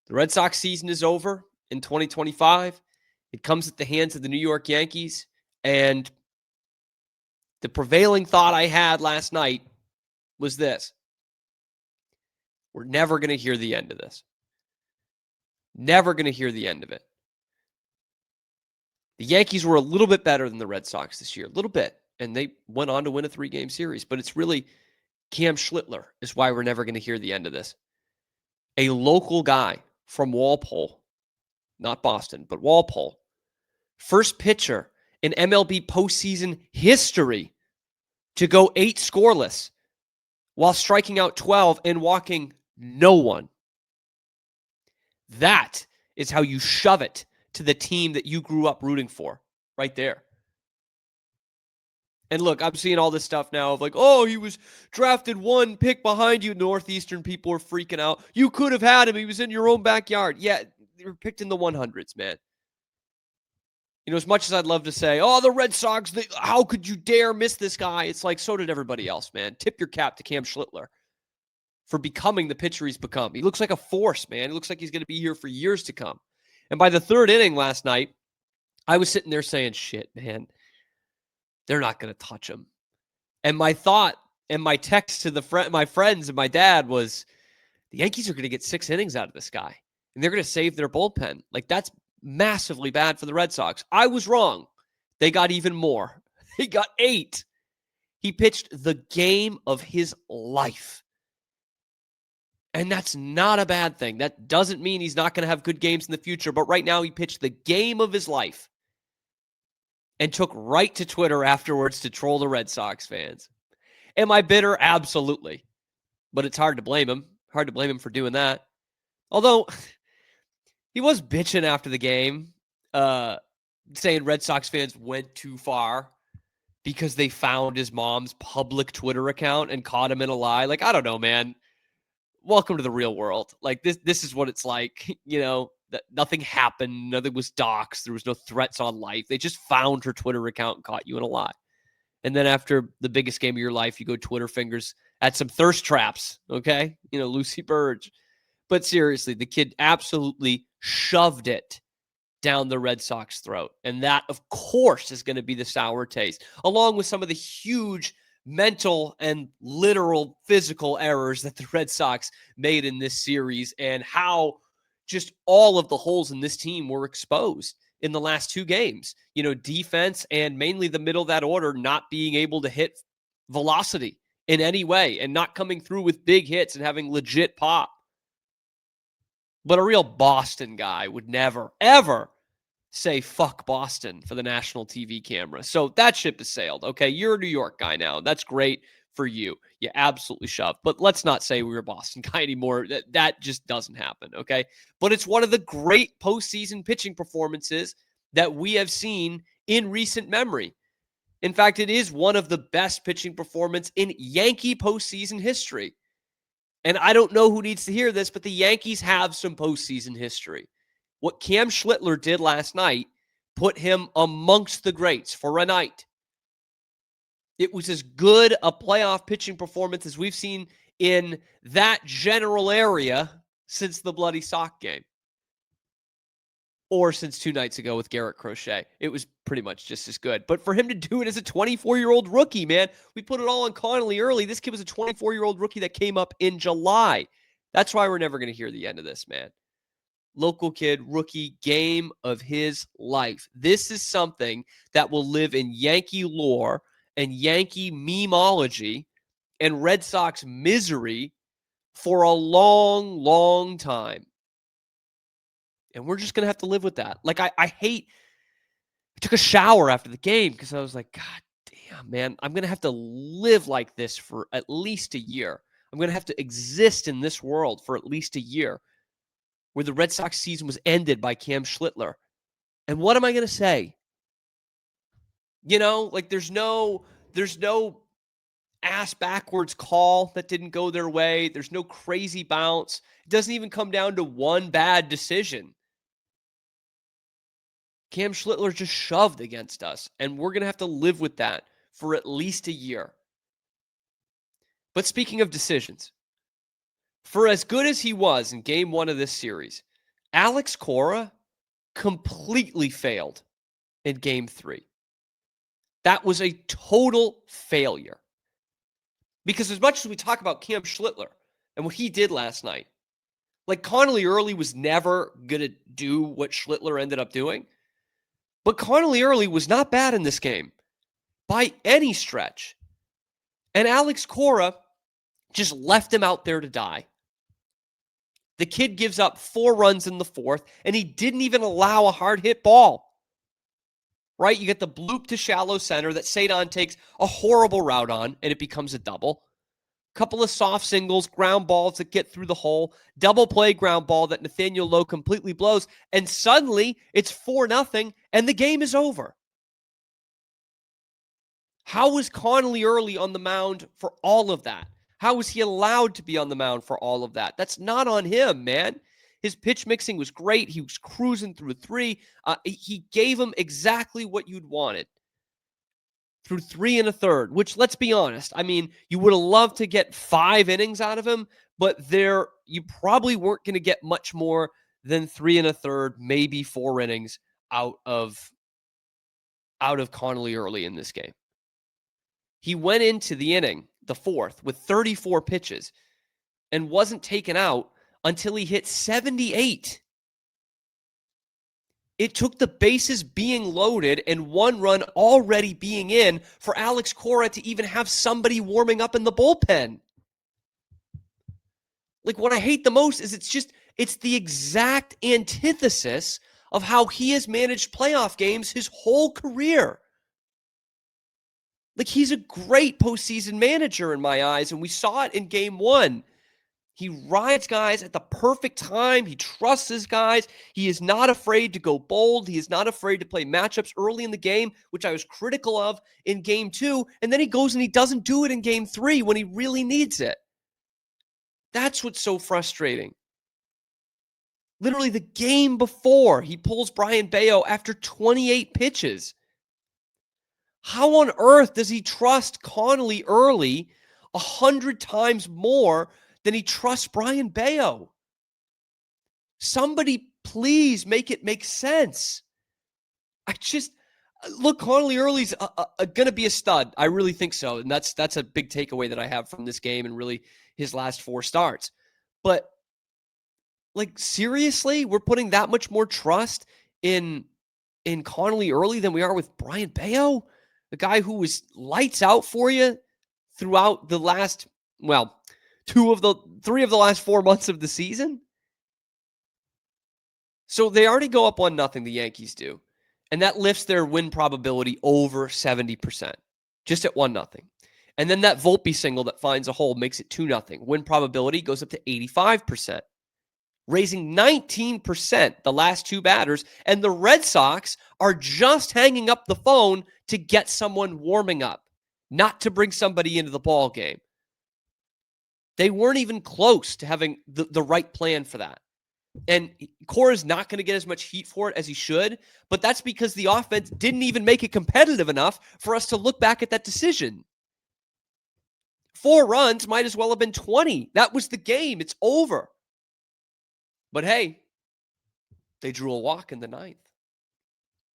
The Red Sox season is over in 2025. It comes at the hands of the New York Yankees. And the prevailing thought I had last night was this: we're never going to hear the end of this. Never going to hear the end of it. The Yankees were a little bit better than the Red Sox this year, a little bit, and they went on to win a 3-game series. But it's really Cam Schlittler is why we're never going to hear the end of this. A local guy from Walpole, not Boston, but Walpole, first pitcher in MLB postseason history to go 8 scoreless while striking out 12 and walking no one. That is how you shove it to the team that you grew up rooting for, right there. And look, I'm seeing all this stuff now of like, oh, he was drafted 1 pick behind you. Northeastern people are freaking out. You could have had him. He was in your own backyard. Yeah, they were picked in the 100s, man. You know, as much as I'd love to say, oh, the Red Sox, how could you dare miss this guy? It's like, so did everybody else, man. Tip your cap to Cam Schlittler for becoming the pitcher he's become. He looks like a force, man. He looks like he's going to be here for years to come. And by the 3rd inning last night, I was sitting there saying, shit, man, they're not going to touch him. And my thought and my text to my friends and my dad was, the Yankees are going to get 6 innings out of this guy, and they're going to save their bullpen. Like, that's massively bad for the Red Sox. I was wrong. They got even more. They got 8. He pitched the game of his life. And that's not a bad thing. That doesn't mean he's not going to have good games in the future. But right now, he pitched the game of his life and took right to Twitter afterwards to troll the Red Sox fans. Am I bitter? Absolutely. But it's hard to blame him. Hard to blame him for doing that. Although, he was bitching after the game, saying Red Sox fans went too far because they found his mom's public Twitter account and caught him in a lie. Like, I don't know, man. Welcome to the real world. Like, this is what it's like. You know, that nothing happened. Nothing was doxxed. There was no threats on life. They just found her Twitter account and caught you in a lie. And then after the biggest game of your life, you go Twitter fingers at some thirst traps. Okay. You know, Lucy Burge. But seriously, the kid absolutely shoved it down the Red Sox throat. And that, of course, is going to be the sour taste, along with some of the huge mental and literal physical errors that the Red Sox made in this series, and how just all of the holes in this team were exposed in the last 2 games. You know, defense and mainly the middle of that order not being able to hit velocity in any way and not coming through with big hits and having legit pop. But a real Boston guy would never, ever say fuck Boston for the national TV camera. So that ship has sailed. Okay, you're a New York guy now. That's great for you. You absolutely shove. But let's not say we're a Boston guy anymore. That just doesn't happen, okay? But it's one of the great postseason pitching performances that we have seen in recent memory. In fact, it is one of the best pitching performances in Yankee postseason history. And I don't know who needs to hear this, but the Yankees have some postseason history. What Cam Schlittler did last night put him amongst the greats for a night. It was as good a playoff pitching performance as we've seen in that general area since the bloody sock game. Or since 2 nights ago with Garrett Crochet. It was pretty much just as good. But for him to do it as a 24-year-old rookie, man, we put it all on Connolly early. This kid was a 24-year-old rookie that came up in July. That's why we're never going to hear the end of this, man. Local kid, rookie, game of his life. This is something that will live in Yankee lore and Yankee memeology and Red Sox misery for a long, long time. And we're just going to have to live with that. Like, I took a shower after the game because I was like, God damn, man, I'm going to have to live like this for at least a year. I'm going to have to exist in this world for at least a year, where the Red Sox season was ended by Cam Schlittler. And what am I going to say? You know, like there's no ass backwards call that didn't go their way. There's no crazy bounce. It doesn't even come down to one bad decision. Cam Schlittler just shoved against us, and we're going to have to live with that for at least a year. But speaking of decisions, for as good as he was in game 1 of this series, Alex Cora completely failed in game 3. That was a total failure. Because as much as we talk about Cam Schlittler and what he did last night, like Connolly Early was never going to do what Schlittler ended up doing. But Connolly Early was not bad in this game by any stretch. And Alex Cora just left him out there to die. The kid gives up 4 runs in the 4th, and he didn't even allow a hard hit ball. Right? You get the bloop to shallow center that Cedon takes a horrible route on, and it becomes a double. Couple of soft singles, ground balls that get through the hole, double play ground ball that Nathaniel Lowe completely blows, and suddenly it's 4-0, and the game is over. How was Connolly Early on the mound for all of that? How was he allowed to be on the mound for all of that? That's not on him, man. His pitch mixing was great. He was cruising through 3. He gave him exactly what you'd wanted through 3 1/3, which, let's be honest, I mean, you would have loved to get 5 innings out of him, but you probably weren't going to get much more than 3 1/3, maybe 4 innings out of Connolly Early in this game. He went into the inning, the 4th, with 34 pitches and wasn't taken out until he hit 78. It took the bases being loaded and 1 run already being in for Alex Cora to even have somebody warming up in the bullpen. Like, what I hate the most is it's the exact antithesis of how he has managed playoff games his whole career. Like, he's a great postseason manager in my eyes, and we saw it in game 1. He rides guys at the perfect time. He trusts his guys. He is not afraid to go bold. He is not afraid to play matchups early in the game, which I was critical of in game 2. And then he goes and he doesn't do it in game 3 when he really needs it. That's what's so frustrating. Literally the game before, he pulls Brian Bayo after 28 pitches. How on earth does he trust Connolly Early 100 times more than he trusts Brian Bayo? Somebody please make it make sense. Look, Connolly Early's going to be a stud. I really think so. And that's a big takeaway that I have from this game and really his last 4 starts. But, like, seriously, we're putting that much more trust in Connolly Early than we are with Brian Bayo? The guy who was lights out for you throughout the last, 3 of the last 4 months of the season. So they already go up 1-0, the Yankees do. And that lifts their win probability over 70%, just at 1-0. And then that Volpe single that finds a hole makes it 2-0. Win probability goes up to 85%, raising 19% the last 2 batters. And the Red Sox are just hanging up the phone to get someone warming up, not to bring somebody into the ball game. They weren't even close to having the right plan for that. And Cora's not going to get as much heat for it as he should, but that's because the offense didn't even make it competitive enough for us to look back at that decision. 4 runs might as well have been 20. That was the game. It's over. But hey, they drew a walk in the 9th.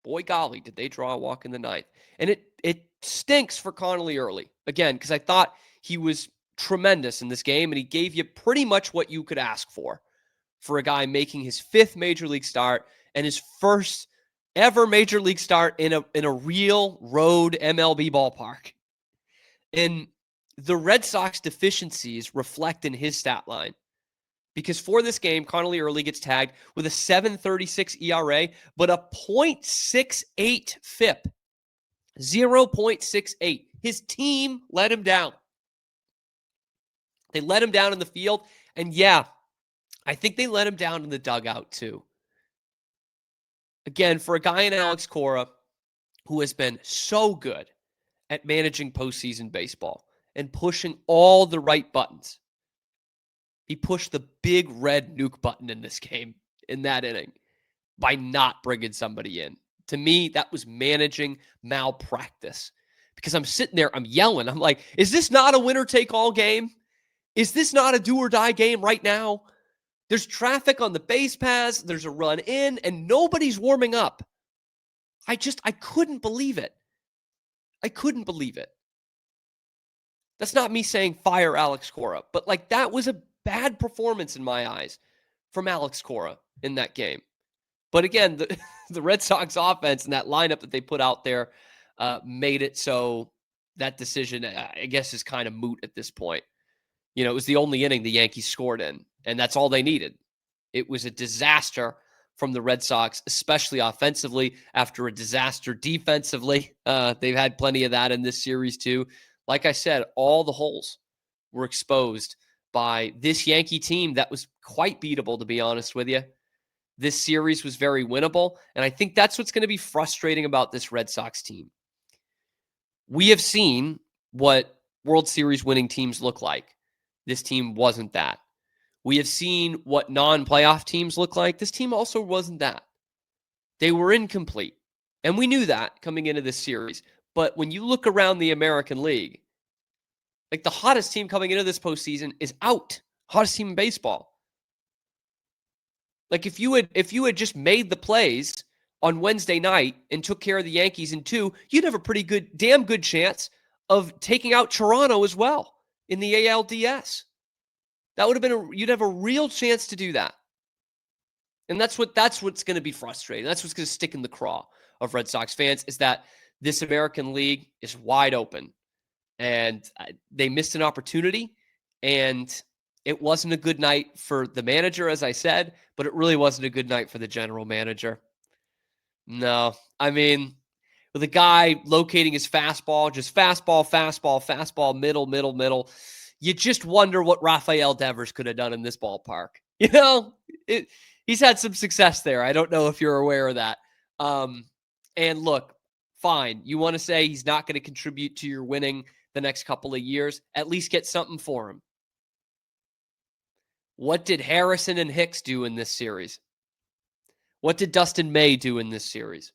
Boy, golly, did they draw a walk in the 9th. And it stinks for Connolly Early. Again, because I thought he was tremendous in this game, and he gave you pretty much what you could ask for a guy making his 5th major league start and his first ever major league start in a real road MLB ballpark. And the Red Sox deficiencies reflect in his stat line. Because for this game, Connolly Early gets tagged with a 7.36 ERA, but a .68 FIP. 0.68. His team let him down. They let him down in the field. And yeah, I think they let him down in the dugout too. Again, for a guy in Alex Cora who has been so good at managing postseason baseball and pushing all the right buttons, he pushed the big red nuke button in this game, in that inning, by not bringing somebody in. To me, that was managing malpractice. Because I'm sitting there, I'm yelling. I'm like, is this not a winner-take-all game? Is this not a do-or-die game right now? There's traffic on the base paths. There's a run in, and nobody's warming up. I couldn't believe it. I couldn't believe it. That's not me saying fire Alex Cora, but like that was a bad performance in my eyes from Alex Cora in that game. But again, the Red Sox offense and that lineup that they put out there made it so that decision, I guess, is kind of moot at this point. You know, it was the only inning the Yankees scored in, and that's all they needed. It was a disaster from the Red Sox, especially offensively, after a disaster defensively. They've had plenty of that in this series too. Like I said, all the holes were exposed by this Yankee team that was quite beatable, to be honest with you. This series was very winnable, and I think that's what's going to be frustrating about this Red Sox team. We have seen what World Series winning teams look like. This team wasn't that. We have seen what non-playoff teams look like. This team also wasn't that. They were incomplete, and we knew that coming into this series. But when you look around the American League, like the hottest team coming into this postseason is out. Hottest team in baseball. Like if you had just made the plays on Wednesday night and took care of the Yankees in 2, you'd have a damn good chance of taking out Toronto as well in the ALDS. That would have been you'd have a real chance to do that. And that's what's going to be frustrating. That's what's going to stick in the craw of Red Sox fans, is that this American League is wide open, and they missed an opportunity, and it wasn't a good night for the manager, as I said, but it really wasn't a good night for the general manager. No, I mean, with a guy locating his fastball, just fastball, middle, you just wonder what Rafael Devers could have done in this ballpark. You know, he's had some success there. I don't know if you're aware of that. And look, fine. You want to say he's not going to contribute to your winning the next couple of years, at least get something for him. What did Harrison and Hicks do in this series? What did Dustin May do in this series?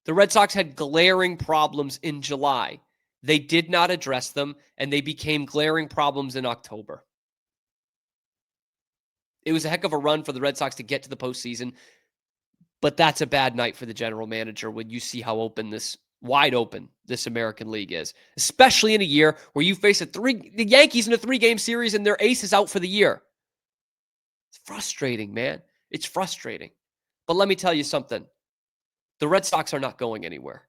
The Red Sox had glaring problems in July. They did not address them, and they became glaring problems in October. It was a heck of a run for the Red Sox to get to the postseason, but that's a bad night for the general manager when you see how wide open this American League is, especially in a year where you face the Yankees in a 3-game series and their ace is out for the year. It's frustrating, man. It's frustrating. But let me tell you something. The Red Sox are not going anywhere.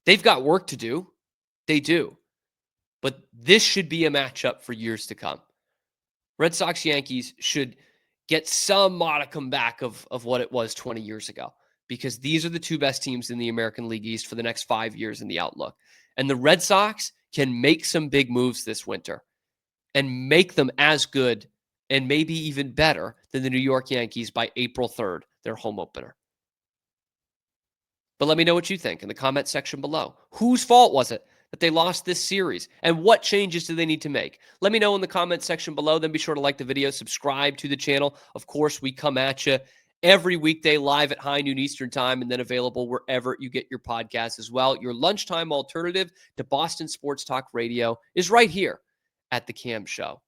They've got work to do. They do. But this should be a matchup for years to come. Red Sox-Yankees should get some modicum back of what it was 20 years ago, because these are the two best teams in the American League East for the next 5 years in the outlook. And the Red Sox can make some big moves this winter and make them as good and maybe even better than the New York Yankees by April 3rd, their home opener. But let me know what you think in the comment section below. Whose fault was it that they lost this series? And what changes do they need to make? Let me know in the comment section below. Then be sure to like the video, subscribe to the channel. Of course, we come at you every weekday live at high noon Eastern time, and then available wherever you get your podcasts as well. Your lunchtime alternative to Boston Sports Talk Radio is right here at The Cam Show.